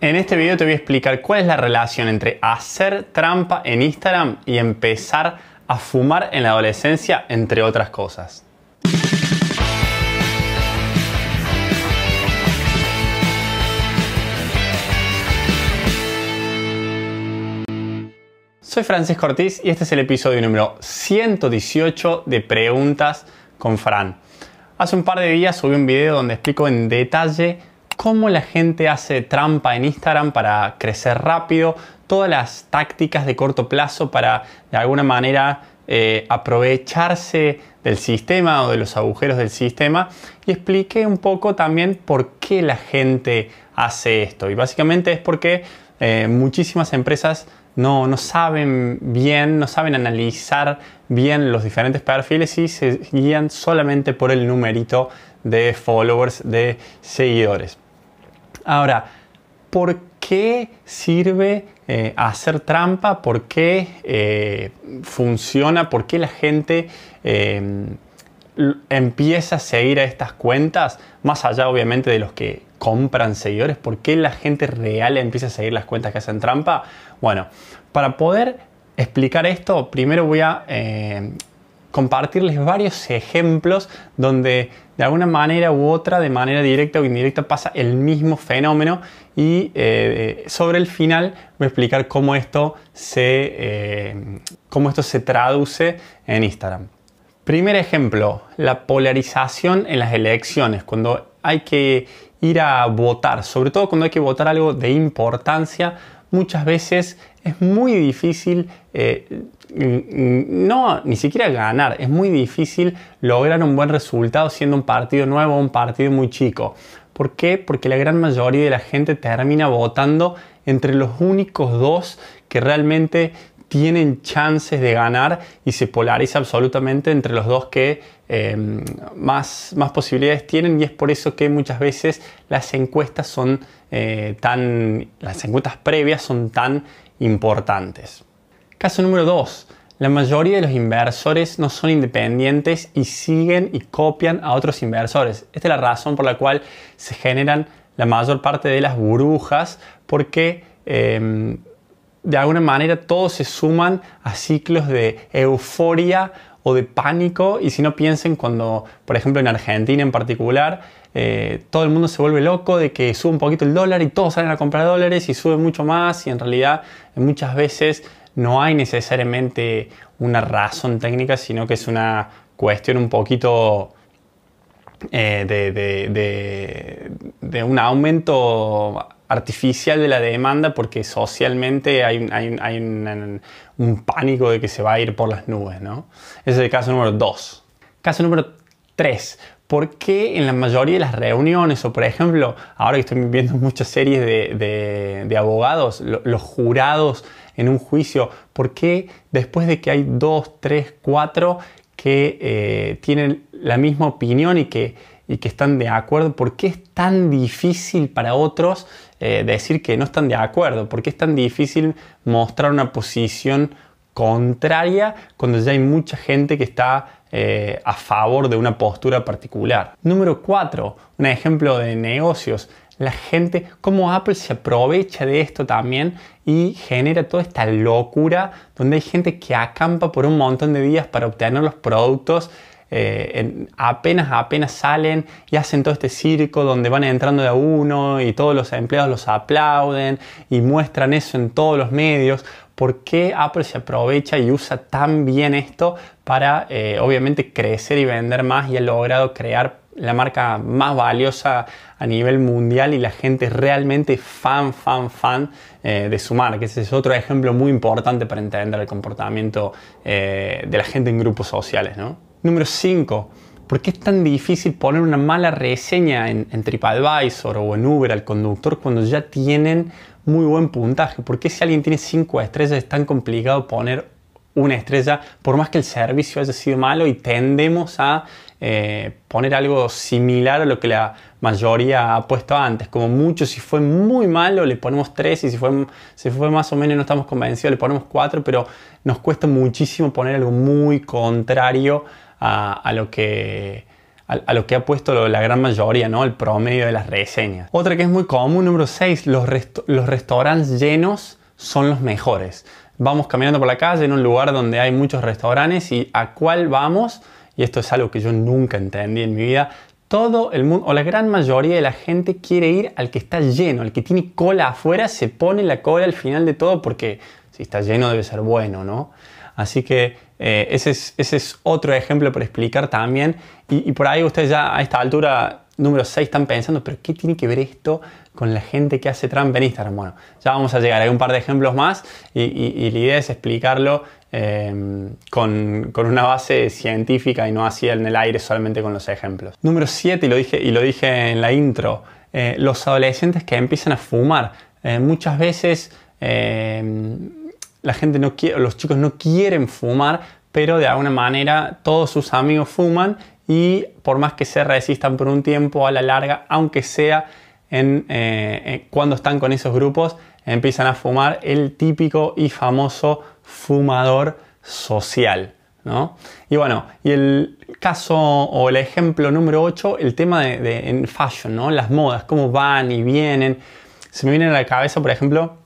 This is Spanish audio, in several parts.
En este video te voy a explicar cuál es la relación entre hacer trampa en Instagram y empezar a fumar en la adolescencia, entre otras cosas. Soy Francisco Ortiz y este es el episodio número 118 de Preguntas con Fran. Hace un par de días subí un video donde explico en detalle cómo la gente hace trampa en Instagram para crecer rápido, todas las tácticas de corto plazo para de alguna manera aprovecharse del sistema o de los agujeros del sistema, y expliqué un poco también por qué la gente hace esto. Y básicamente es porque muchísimas empresas no saben bien, no saben analizar bien los diferentes perfiles y se guían solamente por el numerito de followers, de seguidores. Ahora, ¿por qué sirve hacer trampa? ¿Por qué funciona? ¿Por qué la gente empieza a seguir a estas cuentas? Más allá, obviamente, de los que compran seguidores. ¿Por qué la gente real empieza a seguir las cuentas que hacen trampa? Bueno, para poder explicar esto, primero voy a compartirles varios ejemplos donde de alguna manera u otra, de manera directa o indirecta, pasa el mismo fenómeno, y sobre el final voy a explicar cómo esto se traduce en Instagram. Primer ejemplo, la polarización en las elecciones, cuando hay que ir a votar, sobre todo cuando hay que votar algo de importancia. Muchas veces es muy difícil, ni siquiera ganar, es muy difícil lograr un buen resultado siendo un partido nuevo o un partido muy chico. ¿Por qué? Porque la gran mayoría de la gente termina votando entre los únicos dos que realmente tienen chances de ganar, y se polariza absolutamente entre los dos que más posibilidades tienen, y es por eso que muchas veces las encuestas las encuestas previas son tan importantes. Caso número 2. La mayoría de los inversores no son independientes y siguen y copian a otros inversores. Esta es la razón por la cual se generan la mayor parte de las burbujas, porque de alguna manera todos se suman a ciclos de euforia o de pánico. Y si no, piensen cuando, por ejemplo, en Argentina en particular, todo el mundo se vuelve loco de que sube un poquito el dólar y todos salen a comprar dólares y sube mucho más, y en realidad muchas veces no hay necesariamente una razón técnica, sino que es una cuestión un poquito de un aumento artificial de la demanda, porque socialmente hay un pánico de que se va a ir por las nubes, ¿no? Ese es el caso número 2. Caso número 3. ¿Por qué en la mayoría de las reuniones, o por ejemplo, ahora que estoy viendo muchas series de abogados, los jurados en un juicio, por qué después de que hay 2, 3, 4 que tienen la misma opinión y que están de acuerdo, por qué es tan difícil para otros decir que no están de acuerdo? ¿Por qué es tan difícil mostrar una posición contraria cuando ya hay mucha gente que está a favor de una postura particular? Número 4, un ejemplo de negocios. La gente, cómo Apple se aprovecha de esto también y genera toda esta locura donde hay gente que acampa por un montón de días para obtener los productos. Apenas salen y hacen todo este circo donde van entrando de a uno y todos los empleados los aplauden y muestran eso en todos los medios. ¿Por qué Apple se aprovecha y usa tan bien esto para obviamente crecer y vender más, y ha logrado crear la marca más valiosa a nivel mundial y la gente es realmente fan de su marca? Ese es otro ejemplo muy importante para entender el comportamiento de la gente en grupos sociales, ¿no? Número 5. ¿Por qué es tan difícil poner una mala reseña en TripAdvisor o en Uber al conductor cuando ya tienen muy buen puntaje? ¿Por qué si alguien tiene 5 estrellas es tan complicado poner una estrella, por más que el servicio haya sido malo, y tendemos a poner algo similar a lo que la mayoría ha puesto antes? Como mucho, si fue muy malo le ponemos 3, y si fue más o menos no estamos convencidos le ponemos 4, pero nos cuesta muchísimo poner algo muy contrario a lo que a lo que ha puesto la gran mayoría, ¿no? El promedio de las reseñas. Otra que es muy común, número 6, los restaurantes llenos son los mejores. Vamos caminando por la calle en un lugar donde hay muchos restaurantes y ¿a cuál vamos? Y esto es algo que yo nunca entendí en mi vida. Todo el mundo, o la gran mayoría de la gente quiere ir al que está lleno, al que tiene cola afuera, se pone la cola al final de todo porque si está lleno debe ser bueno, ¿no? Así que ese es otro ejemplo para explicar también. Y por ahí ustedes ya a esta altura, número 6, están pensando, ¿pero qué tiene que ver esto con la gente que hace trampa en Instagram? Bueno, ya vamos a llegar. Hay un par de ejemplos más y la idea es explicarlo con una base científica y no así en el aire solamente con los ejemplos. Número 7, y lo dije en la intro, los adolescentes que empiezan a fumar. Muchas veces la gente no quiere, los chicos no quieren fumar, pero de alguna manera todos sus amigos fuman y por más que se resistan por un tiempo, a la larga, aunque sea cuando están con esos grupos, empiezan a fumar, el típico y famoso fumador social, ¿no? Y bueno, y el caso o el ejemplo número 8, el tema en fashion, ¿no? Las modas, cómo van y vienen. Se me vienen a la cabeza, por ejemplo,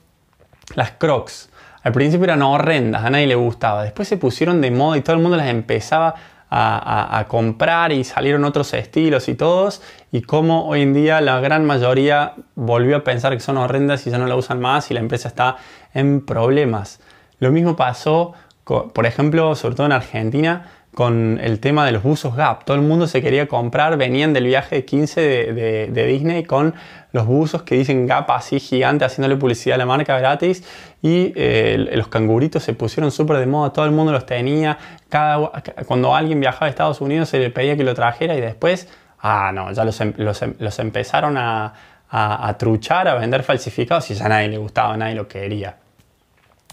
las Crocs. Al principio eran horrendas, a nadie le gustaba. Después se pusieron de moda y todo el mundo las empezaba a comprar y salieron otros estilos y todos. Y como hoy en día la gran mayoría volvió a pensar que son horrendas y ya no la usan más y la empresa está en problemas. Lo mismo pasó, por ejemplo, sobre todo en Argentina, con el tema de los buzos Gap. Todo el mundo se quería comprar, venían del viaje de 15 de Disney con los buzos que dicen Gap así gigante, haciéndole publicidad a la marca gratis. Y los canguritos se pusieron súper de moda, todo el mundo los tenía. Cuando alguien viajaba a Estados Unidos se le pedía que lo trajera y después, no, ya los empezaron a truchar, a vender falsificados y ya a nadie le gustaba, nadie lo quería.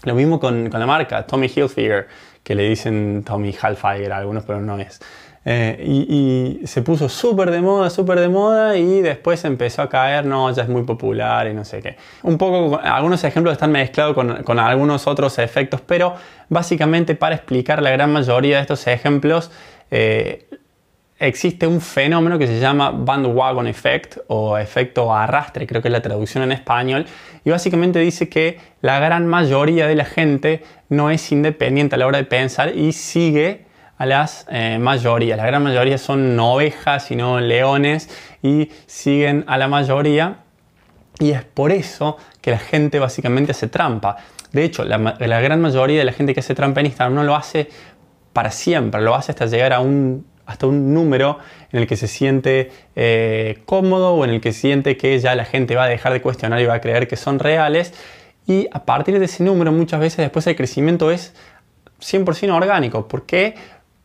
Lo mismo con la marca, Tommy Hilfiger, que le dicen Tommy Hilfiger a algunos, pero no es. Y se puso súper de moda y después empezó a caer, no, ya es muy popular y no sé qué. Un poco, algunos ejemplos están mezclados con algunos otros efectos, pero básicamente para explicar la gran mayoría de estos ejemplos, existe un fenómeno que se llama bandwagon effect o efecto arrastre, creo que es la traducción en español, y básicamente dice que la gran mayoría de la gente no es independiente a la hora de pensar y sigue a las mayorías. La gran mayoría son no ovejas, sino leones y siguen a la mayoría y es por eso que la gente básicamente hace trampa. De hecho, la gran mayoría de la gente que hace trampa en Instagram no lo hace para siempre, lo hace hasta llegar hasta un número en el que se siente cómodo o en el que siente que ya la gente va a dejar de cuestionar y va a creer que son reales. Y a partir de ese número muchas veces después el crecimiento es 100% orgánico. ¿Por qué?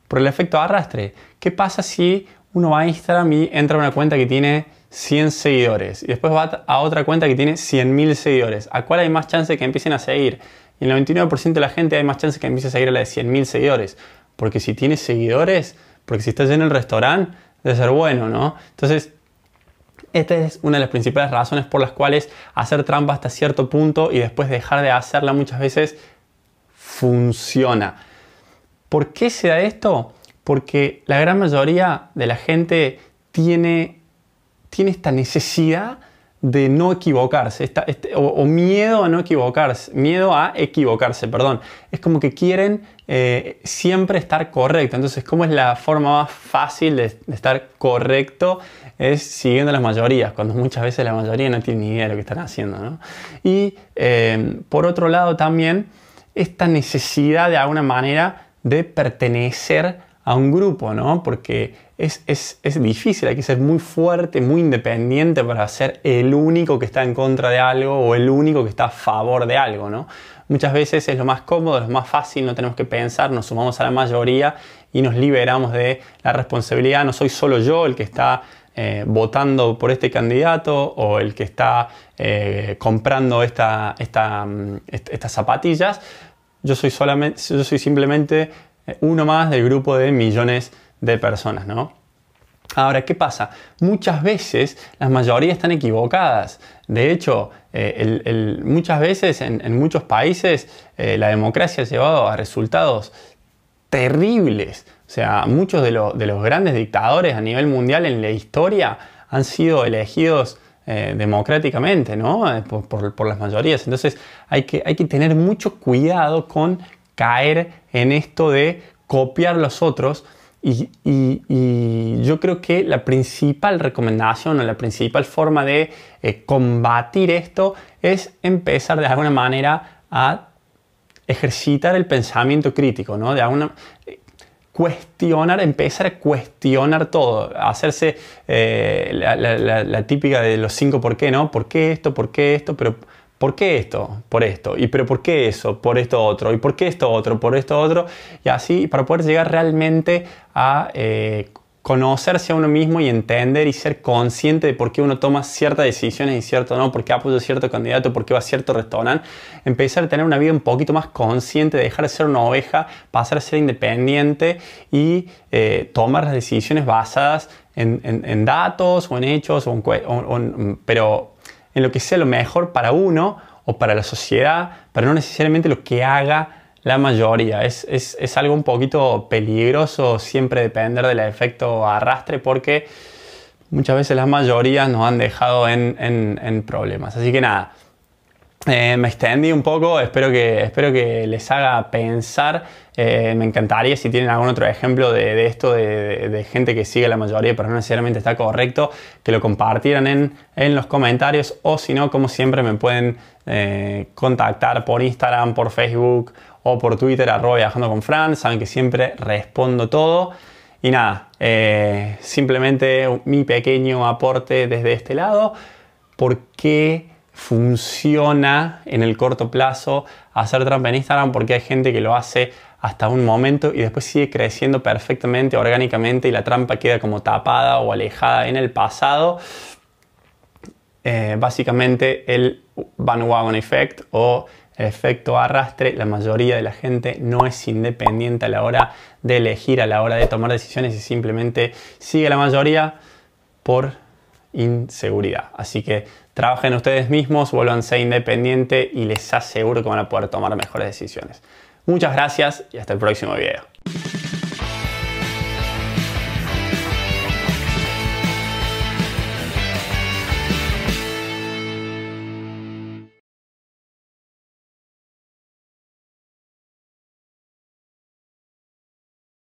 Por el efecto arrastre. ¿Qué pasa si uno va a Instagram y entra a una cuenta que tiene 100 seguidores y después va a otra cuenta que tiene 100.000 seguidores? ¿A cuál hay más chance de que empiecen a seguir? Y el 99% de la gente hay más chance de que empiece a seguir a la de 100.000 seguidores. Porque si tiene seguidores, porque si está lleno el restaurante, debe ser bueno, ¿no? Entonces, esta es una de las principales razones por las cuales hacer trampa hasta cierto punto y después dejar de hacerla muchas veces funciona. ¿Por qué se da esto? Porque la gran mayoría de la gente tiene esta necesidad de no equivocarse, o miedo a no equivocarse, perdón. Es como que quieren siempre estar correcto. Entonces, ¿cómo es la forma más fácil de estar correcto? Es siguiendo las mayorías, cuando muchas veces la mayoría no tiene ni idea de lo que están haciendo, ¿no? Y por otro lado también, esta necesidad de alguna manera de pertenecer a un grupo, ¿no? Porque es difícil, hay que ser muy fuerte, muy independiente para ser el único que está en contra de algo o el único que está a favor de algo, ¿no? Muchas veces es lo más cómodo, es lo más fácil, no tenemos que pensar, nos sumamos a la mayoría y nos liberamos de la responsabilidad. No soy solo yo el que está votando por este candidato o el que está comprando estas zapatillas. Yo soy simplemente uno más del grupo de millones de personas, ¿no? Ahora, ¿qué pasa? Muchas veces las mayorías están equivocadas. De hecho, muchas veces en muchos países la democracia ha llevado a resultados terribles. O sea, muchos de los grandes dictadores a nivel mundial en la historia han sido elegidos democráticamente, ¿no? Por las mayorías. Entonces hay que tener mucho cuidado con caer en esto de copiar los otros. Y yo creo que la principal recomendación o la principal forma de combatir esto es empezar de alguna manera a ejercitar el pensamiento crítico, ¿no? Empezar a cuestionar todo, hacerse la típica de los 5 por qué, ¿no? ¿Por qué esto? ¿Por qué esto? Pero ¿por qué esto? Por esto. ¿Y pero por qué eso? Por esto otro. ¿Y por qué esto otro? Por esto otro. Y así para poder llegar realmente a conocerse a uno mismo y entender y ser consciente de por qué uno toma ciertas decisiones y cierto no, por qué apoya a cierto candidato, por qué va a cierto restaurante. Empezar a tener una vida un poquito más consciente, dejar de ser una oveja, pasar a ser independiente y tomar las decisiones basadas en datos o en hechos, pero en lo que sea lo mejor para uno o para la sociedad, pero no necesariamente lo que haga la mayoría. Es algo un poquito peligroso siempre depender del efecto arrastre, porque muchas veces las mayorías nos han dejado en problemas. Así que nada, me extendí un poco, espero que les haga pensar. Me encantaría si tienen algún otro ejemplo de esto, de gente que sigue la mayoría pero no necesariamente está correcto, que lo compartieran en los comentarios, o si no, como siempre me pueden contactar por Instagram, por Facebook o por Twitter, @viajandoconfran. Saben que siempre respondo todo. Y nada, simplemente mi pequeño aporte desde este lado. ¿Por qué funciona en el corto plazo hacer trampa en Instagram? Porque hay gente que lo hace hasta un momento y después sigue creciendo perfectamente, orgánicamente, y la trampa queda como tapada o alejada en el pasado. Básicamente el bandwagon effect o el efecto arrastre. La mayoría de la gente no es independiente a la hora de elegir, a la hora de tomar decisiones, y simplemente sigue la mayoría por inseguridad. Así que trabajen ustedes mismos, vuélvanse independientes y les aseguro que van a poder tomar mejores decisiones. Muchas gracias y hasta el próximo video.